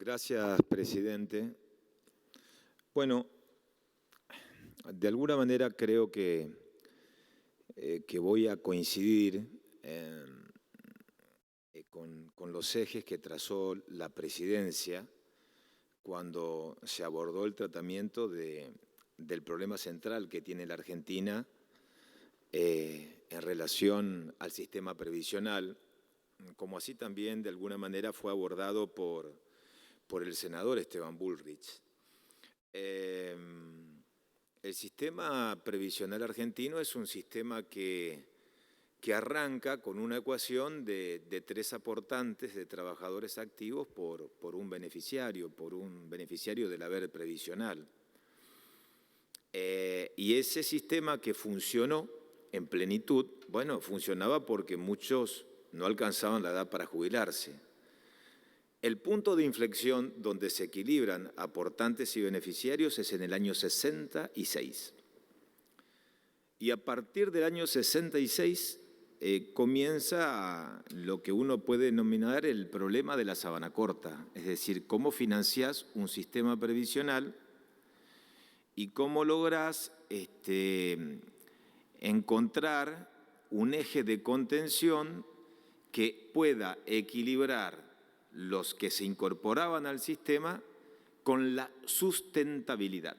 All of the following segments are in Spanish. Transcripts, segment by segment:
Gracias, presidente. Bueno, de alguna manera creo que voy a coincidir con los ejes que trazó la presidencia cuando se abordó el tratamiento del problema central que tiene la Argentina en relación al sistema previsional, como así también de alguna manera fue abordado por el senador Esteban Bullrich. El sistema previsional argentino es un sistema que arranca con una ecuación de tres aportantes de trabajadores activos por un beneficiario del haber previsional. Y ese sistema que funcionó en plenitud, bueno, funcionaba porque muchos no alcanzaban la edad para jubilarse. El punto de inflexión donde se equilibran aportantes y beneficiarios es en el año 66. Y a partir del año 66 comienza lo que uno puede denominar el problema de la sábana corta, es decir, cómo financiás un sistema previsional y cómo lográs encontrar un eje de contención que pueda equilibrar los que se incorporaban al sistema con la sustentabilidad.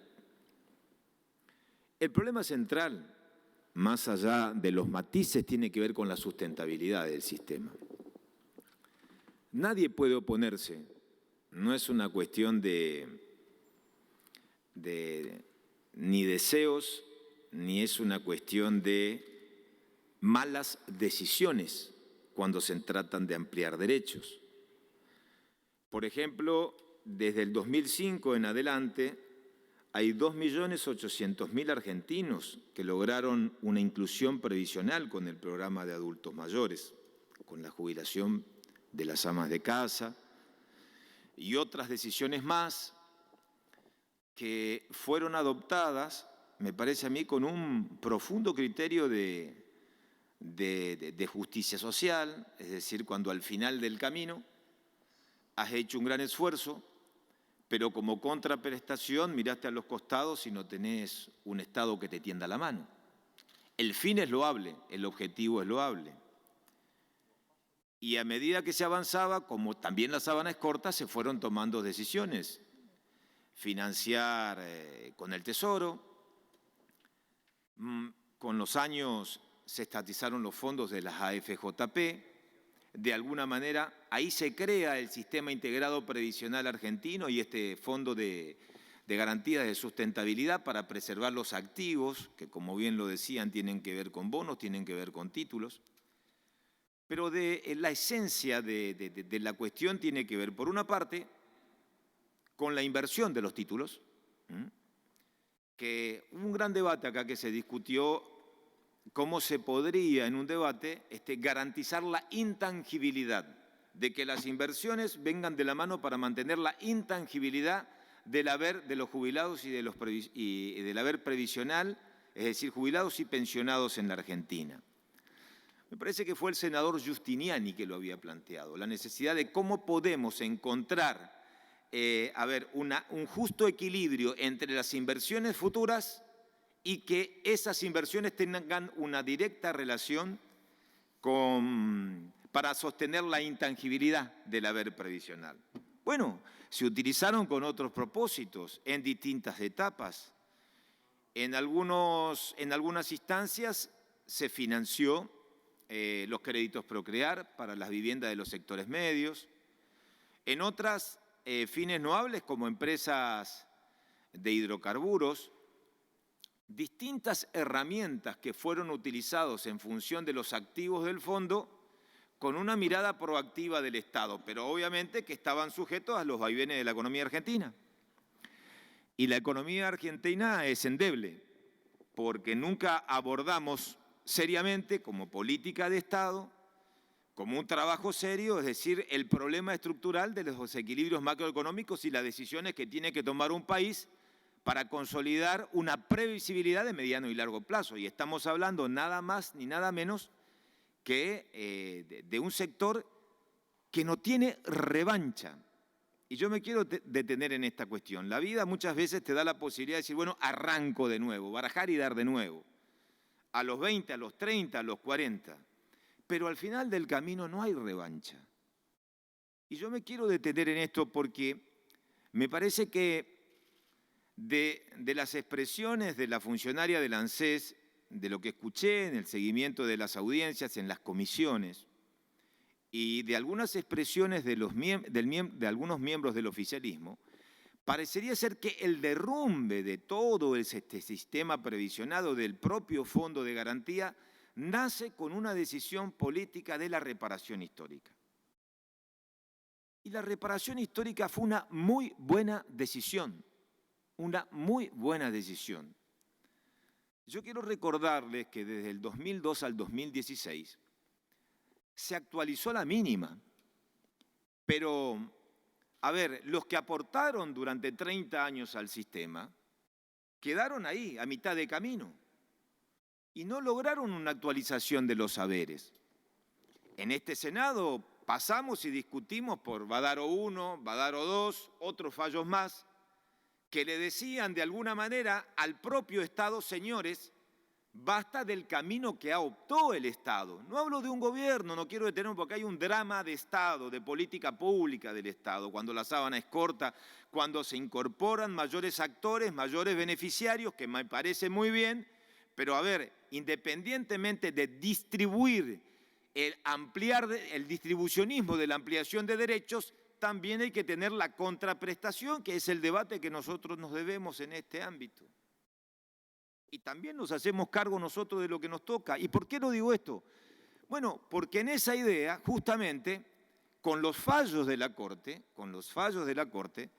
El problema central, más allá de los matices, tiene que ver con la sustentabilidad del sistema. Nadie puede oponerse, no es una cuestión ni deseos, ni es una cuestión de malas decisiones cuando se tratan de ampliar derechos. Por ejemplo, desde el 2005 en adelante, hay 2.800.000 argentinos que lograron una inclusión previsional con el programa de adultos mayores, con la jubilación de las amas de casa y otras decisiones más que fueron adoptadas, me parece a mí, con un profundo criterio de justicia social, es decir, cuando al final del camino has hecho un gran esfuerzo, pero como contraprestación miraste a los costados y no tenés un Estado que te tienda la mano. El fin es loable, el objetivo es loable. Y a medida que se avanzaba, como también la sábana es corta, se fueron tomando decisiones. Financiar con el Tesoro, con los años se estatizaron los fondos de las AFJP. De alguna manera, ahí se crea el sistema integrado previsional argentino y este fondo de garantías de sustentabilidad para preservar los activos, que como bien lo decían, tienen que ver con bonos, tienen que ver con títulos. Pero la esencia de la cuestión tiene que ver, por una parte, con la inversión de los títulos, que hubo un gran debate acá que se discutió cómo se podría en un debate garantizar la intangibilidad, de que las inversiones vengan de la mano para mantener la intangibilidad del haber de los jubilados y del haber previsional, es decir, jubilados y pensionados en la Argentina. Me parece que fue el senador Giustiniani que lo había planteado, la necesidad de cómo podemos encontrar un justo equilibrio entre las inversiones futuras y que esas inversiones tengan una directa relación para sostener la intangibilidad del haber previsional. Bueno, se utilizaron con otros propósitos en distintas etapas. En algunas instancias se financió los créditos Procrear para las viviendas de los sectores medios. En otras, fines loables como empresas de hidrocarburos, distintas herramientas que fueron utilizadas en función de los activos del fondo con una mirada proactiva del Estado, pero obviamente que estaban sujetos a los vaivenes de la economía argentina. Y la economía argentina es endeble, porque nunca abordamos seriamente como política de Estado, como un trabajo serio, es decir, el problema estructural de los desequilibrios macroeconómicos y las decisiones que tiene que tomar un país para consolidar una previsibilidad de mediano y largo plazo. Y estamos hablando nada más ni nada menos que de un sector que no tiene revancha Y yo me quiero detener en esta cuestión. La vida muchas veces te da la posibilidad de decir, bueno, arranco de nuevo, barajar y dar de nuevo. A los 20, a los 30, a los 40. Pero al final del camino no hay revancha. Y yo me quiero detener en esto porque me parece que de las expresiones de la funcionaria del ANSES, de lo que escuché en el seguimiento de las audiencias, en las comisiones, y de algunas expresiones de algunos miembros del oficialismo, parecería ser que el derrumbe de todo este sistema previsionado del propio Fondo de Garantía nace con una decisión política de la reparación histórica. Y la reparación histórica fue una muy buena decisión, una muy buena decisión. Yo quiero recordarles que desde el 2002 al 2016 se actualizó la mínima, pero, a ver, los que aportaron durante 30 años al sistema quedaron ahí, a mitad de camino, y no lograron una actualización de los saberes. En este Senado pasamos y discutimos por Badaro 1, Badaro 2, otros fallos más, que le decían de alguna manera al propio Estado, señores, basta del camino que optó el Estado. No hablo de un gobierno, no quiero detenerme porque hay un drama de Estado, de política pública del Estado, cuando la sábana es corta, cuando se incorporan mayores actores, mayores beneficiarios, que me parece muy bien, pero a ver, independientemente de distribuir, ampliar el distribucionismo de la ampliación de derechos, también hay que tener la contraprestación, que es el debate que nosotros nos debemos en este ámbito. Y también nos hacemos cargo nosotros de lo que nos toca. ¿Y por qué lo digo esto? Bueno, porque en esa idea, justamente, con los fallos de la Corte,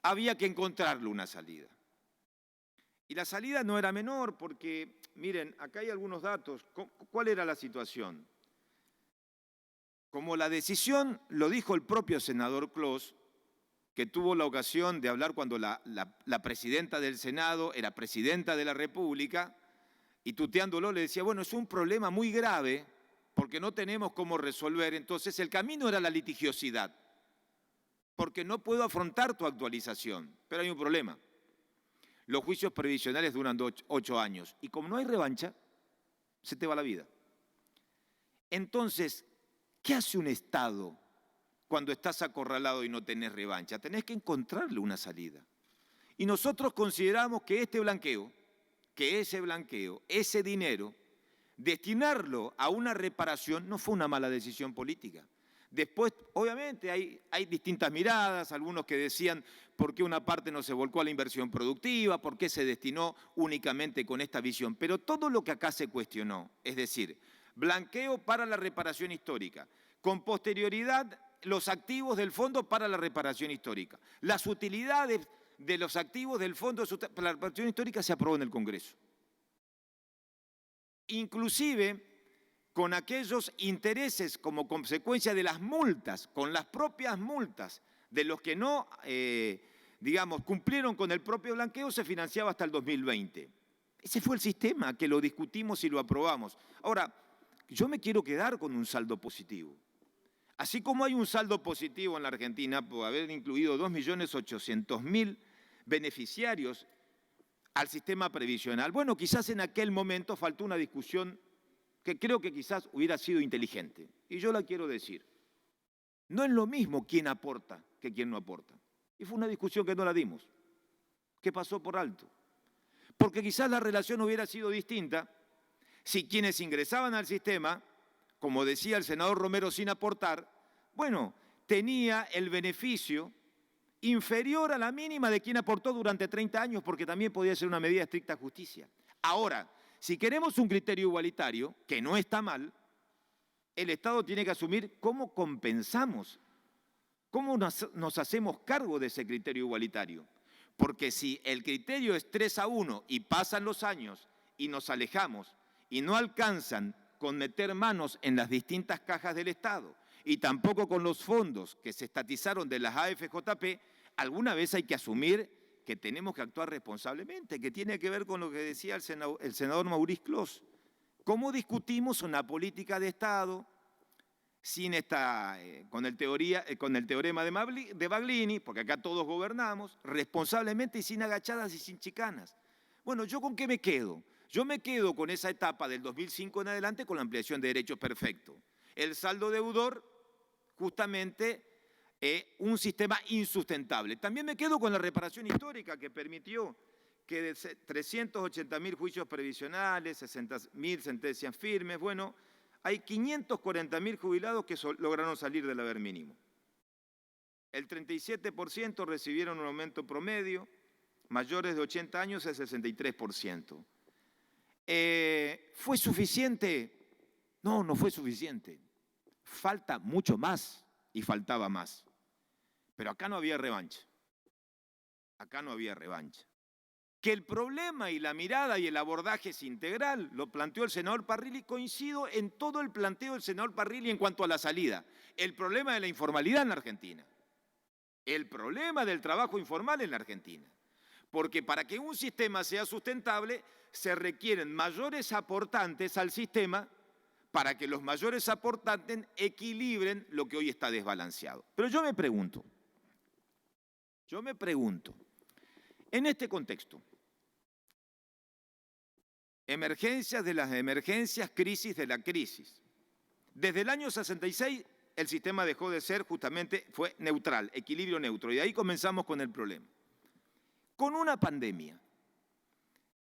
había que encontrarle una salida. Y la salida no era menor porque, miren, acá hay algunos datos. ¿Cuál era la situación? Como la decisión, lo dijo el propio senador Clos, que tuvo la ocasión de hablar cuando la presidenta del Senado era presidenta de la República, y tuteándolo le decía, bueno, es un problema muy grave porque no tenemos cómo resolver, entonces el camino era la litigiosidad, porque no puedo afrontar tu actualización, pero hay un problema. Los juicios previsionales duran 8 años, y como no hay revancha, se te va la vida. Entonces, ¿qué hace un Estado cuando estás acorralado y no tenés revancha? Tenés que encontrarle una salida. Y nosotros consideramos que ese blanqueo, ese dinero, destinarlo a una reparación no fue una mala decisión política. Después, obviamente, hay distintas miradas, algunos que decían por qué una parte no se volcó a la inversión productiva, por qué se destinó únicamente con esta visión. Pero todo lo que acá se cuestionó, es decir, blanqueo para la reparación histórica, con posterioridad los activos del fondo para la reparación histórica. Las utilidades de los activos del fondo para la reparación histórica se aprobó en el Congreso. Inclusive con aquellos intereses como consecuencia de las multas, con las propias multas de los que no, cumplieron con el propio blanqueo, se financiaba hasta el 2020. Ese fue el sistema que lo discutimos y lo aprobamos. Ahora, yo me quiero quedar con un saldo positivo. Así como hay un saldo positivo en la Argentina por haber incluido 2.800.000 beneficiarios al sistema previsional, bueno, quizás en aquel momento faltó una discusión que creo que quizás hubiera sido inteligente. Y yo la quiero decir. No es lo mismo quién aporta que quién no aporta. Y fue una discusión que no la dimos, que pasó por alto. Porque quizás la relación hubiera sido distinta si quienes ingresaban al sistema, como decía el senador Romero, sin aportar, bueno, tenía el beneficio inferior a la mínima de quien aportó durante 30 años, porque también podía ser una medida de estricta justicia. Ahora, si queremos un criterio igualitario, que no está mal, el Estado tiene que asumir cómo compensamos, cómo nos hacemos cargo de ese criterio igualitario. Porque si el criterio es 3-1 y pasan los años y nos alejamos y no alcanzan con meter manos en las distintas cajas del Estado y tampoco con los fondos que se estatizaron de las AFJP, alguna vez hay que asumir que tenemos que actuar responsablemente, que tiene que ver con lo que decía el senador Maurice Clos. ¿Cómo discutimos una política de Estado con el teorema de Baglini, porque acá todos gobernamos, responsablemente y sin agachadas y sin chicanas. Bueno, ¿yo con qué me quedo? Yo me quedo con esa etapa del 2005 en adelante con la ampliación de derechos perfecto. El saldo deudor, justamente, un sistema insustentable. También me quedo con la reparación histórica que permitió que de 380.000 juicios previsionales, 60.000 sentencias firmes, bueno, hay 540.000 jubilados que lograron salir del haber mínimo. El 37% recibieron un aumento promedio, mayores de 80 años el 63%. ¿Fue suficiente? No, no fue suficiente. Falta mucho más y faltaba más. Pero acá no había revancha. Acá no había revancha. Que el problema y la mirada y el abordaje es integral, lo planteó el senador Parrilli, coincido en todo el planteo del senador Parrilli en cuanto a la salida. El problema de la informalidad en la Argentina. El problema del trabajo informal en la Argentina. Porque para que un sistema sea sustentable, se requieren mayores aportantes al sistema para que los mayores aportantes equilibren lo que hoy está desbalanceado. Pero yo me pregunto, en este contexto, emergencias de las emergencias, crisis de la crisis. Desde el año 66 el sistema dejó de ser fue neutral, equilibrio neutro, y de ahí comenzamos con el problema. Con una pandemia,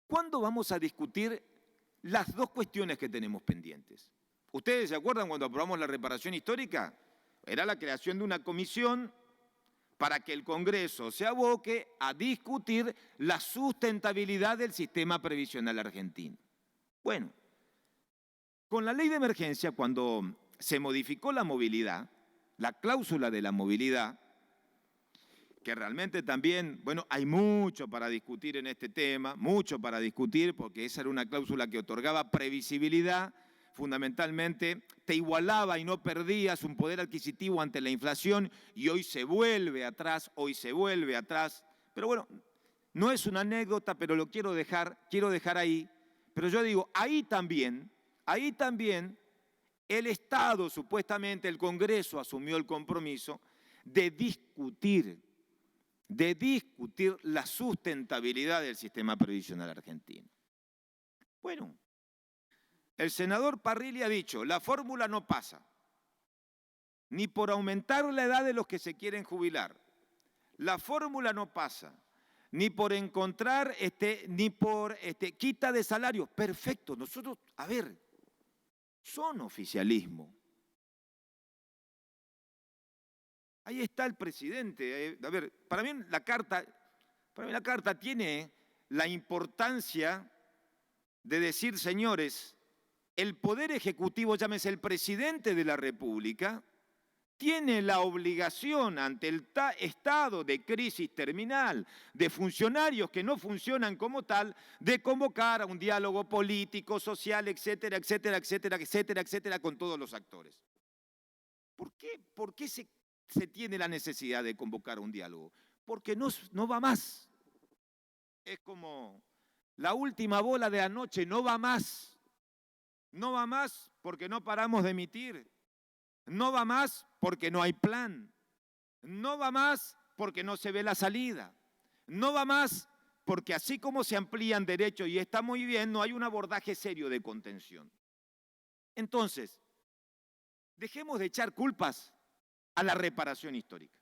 ¿cuándo vamos a discutir las dos cuestiones que tenemos pendientes? ¿Ustedes se acuerdan cuando aprobamos la reparación histórica? Era la creación de una comisión para que el Congreso se aboque a discutir la sustentabilidad del sistema previsional argentino. Bueno, con la ley de emergencia, cuando se modificó la movilidad, la cláusula de la movilidad, que realmente también, bueno, hay mucho para discutir en este tema, mucho para discutir, porque esa era una cláusula que otorgaba previsibilidad, fundamentalmente te igualaba y no perdías un poder adquisitivo ante la inflación y hoy se vuelve atrás, Pero bueno, no es una anécdota, pero lo quiero dejar ahí. Pero yo digo, ahí también el Estado, supuestamente el Congreso, asumió el compromiso de discutir la sustentabilidad del sistema previsional argentino. Bueno, el senador Parrilli ha dicho, la fórmula no pasa, ni por aumentar la edad de los que se quieren jubilar. La fórmula no pasa, ni por encontrar, ni por quita de salarios. Perfecto, nosotros, a ver, son oficialismo. Ahí está el presidente. A ver, para mí la carta tiene la importancia de decir, señores, el Poder Ejecutivo, llámese el Presidente de la República, tiene la obligación ante el estado de crisis terminal, de funcionarios que no funcionan como tal, de convocar a un diálogo político, social, etcétera, con todos los actores. ¿Por qué se tiene la necesidad de convocar un diálogo? Porque no va más. Es como la última bola de anoche, no va más. No va más porque no paramos de emitir. No va más porque no hay plan. No va más porque no se ve la salida. No va más porque así como se amplían derechos y está muy bien, no hay un abordaje serio de contención. Entonces, dejemos de echar culpas a la reparación histórica.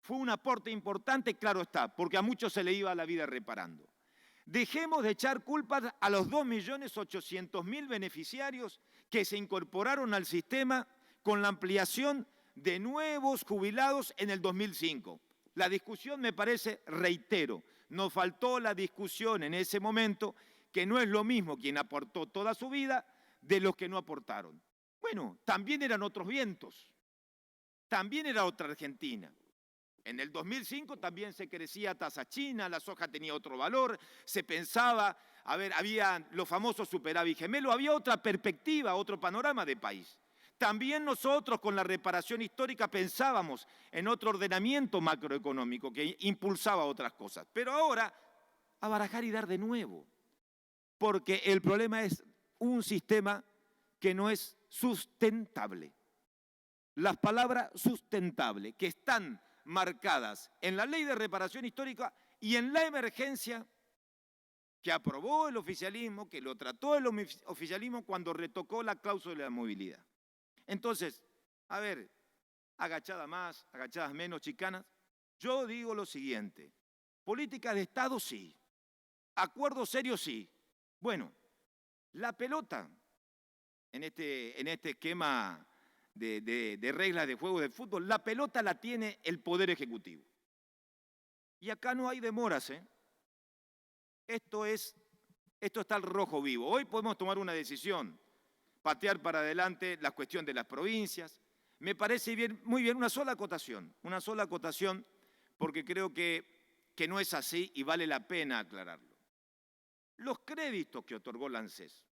Fue un aporte importante, claro está, porque a muchos se le iba la vida reparando. Dejemos de echar culpas a los 2.800.000 beneficiarios que se incorporaron al sistema con la ampliación de nuevos jubilados en el 2005. La discusión me parece, reitero, nos faltó la discusión en ese momento, que no es lo mismo quien aportó toda su vida de los que no aportaron. Bueno, también eran otros vientos, también era otra Argentina. En el 2005 también se crecía a tasa china, la soja tenía otro valor, se pensaba, había los famosos superávit gemelo, había otra perspectiva, otro panorama de país. También nosotros con la reparación histórica pensábamos en otro ordenamiento macroeconómico que impulsaba otras cosas. Pero ahora, a barajar y dar de nuevo, porque el problema es un sistema que no es sustentable. las palabras sustentable, que están marcadas en la Ley de Reparación Histórica y en la emergencia que aprobó el oficialismo, que lo trató el oficialismo cuando retocó la cláusula de la movilidad. Entonces, a ver, agachadas más, agachadas menos, chicanas, yo digo lo siguiente: políticas de Estado sí, acuerdos serios sí. Bueno, la pelota en este esquema de reglas de juego de fútbol, la pelota la tiene el Poder Ejecutivo. Y acá no hay demoras, ¿eh? Esto está al rojo vivo. Hoy podemos tomar una decisión, patear para adelante la cuestión de las provincias. Me parece bien, muy bien, una sola acotación, porque creo que no es así y vale la pena aclararlo. Los créditos que otorgó la ANSES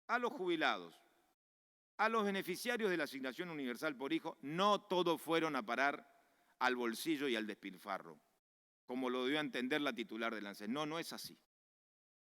a los jubilados, a los beneficiarios de la asignación universal por hijo, no todos fueron a parar al bolsillo y al despilfarro, como lo dio a entender la titular de la ANSES. No, no es así.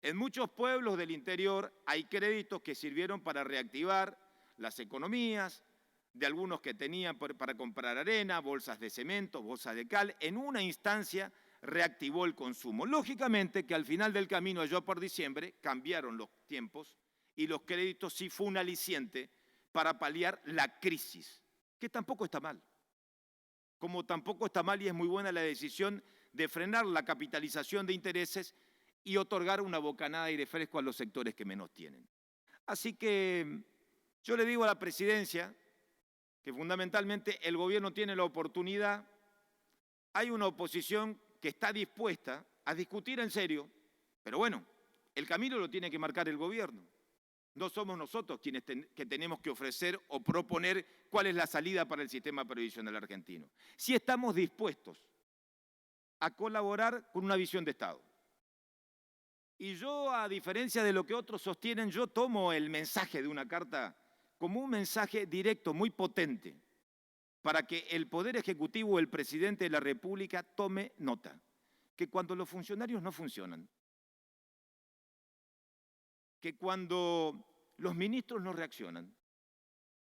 En muchos pueblos del interior hay créditos que sirvieron para reactivar las economías, de algunos que tenían para comprar arena, bolsas de cemento, bolsas de cal. En una instancia reactivó el consumo. Lógicamente que al final del camino, allá por diciembre, cambiaron los tiempos y los créditos sí fue un aliciente para paliar la crisis, que tampoco está mal. Como tampoco está mal y es muy buena la decisión de frenar la capitalización de intereses y otorgar una bocanada de aire fresco a los sectores que menos tienen. Así que yo le digo a la presidencia que fundamentalmente el gobierno tiene la oportunidad, hay una oposición que está dispuesta a discutir en serio, pero bueno, el camino lo tiene que marcar el gobierno. No somos nosotros quienes que tenemos que ofrecer o proponer cuál es la salida para el sistema previsional argentino. Si estamos dispuestos a colaborar con una visión de Estado. Y yo, a diferencia de lo que otros sostienen, yo tomo el mensaje de una carta como un mensaje directo, muy potente, para que el Poder Ejecutivo, el Presidente de la República, tome nota, que cuando los funcionarios no funcionan, que cuando los ministros no reaccionan,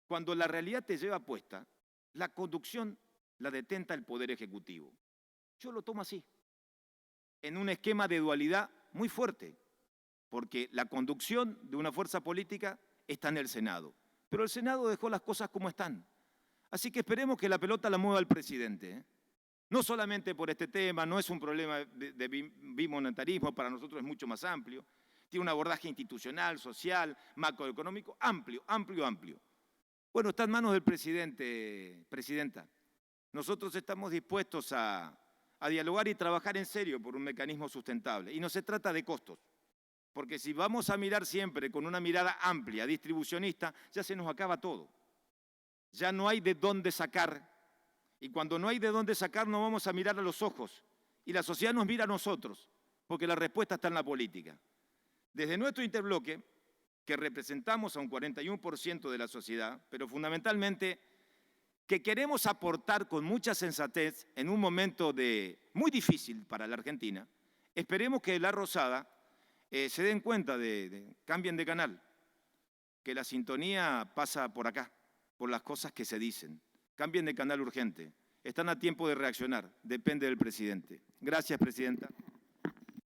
cuando la realidad te lleva puesta, la conducción la detenta el Poder Ejecutivo. Yo lo tomo así, en un esquema de dualidad muy fuerte, porque la conducción de una fuerza política está en el Senado, pero el Senado dejó las cosas como están. Así que esperemos que la pelota la mueva el presidente, ¿eh? No solamente por este tema, no es un problema de bimonetarismo, para nosotros es mucho más amplio, tiene un abordaje institucional, social, macroeconómico, amplio, amplio, amplio. Bueno, está en manos del presidente, presidenta. Nosotros estamos dispuestos a dialogar y trabajar en serio por un mecanismo sustentable. Y no se trata de costos, porque si vamos a mirar siempre con una mirada amplia, distribucionista, ya se nos acaba todo. Ya no hay de dónde sacar. Y cuando no hay de dónde sacar, no vamos a mirar a los ojos. Y la sociedad nos mira a nosotros, porque la respuesta está en la política. Desde nuestro interbloque, que representamos a un 41% de la sociedad, pero fundamentalmente que queremos aportar con mucha sensatez en un momento muy difícil para la Argentina, esperemos que la Rosada se den cuenta cambien de canal, que la sintonía pasa por acá, por las cosas que se dicen. Cambien de canal urgente. Están a tiempo de reaccionar. Depende del presidente. Gracias, presidenta.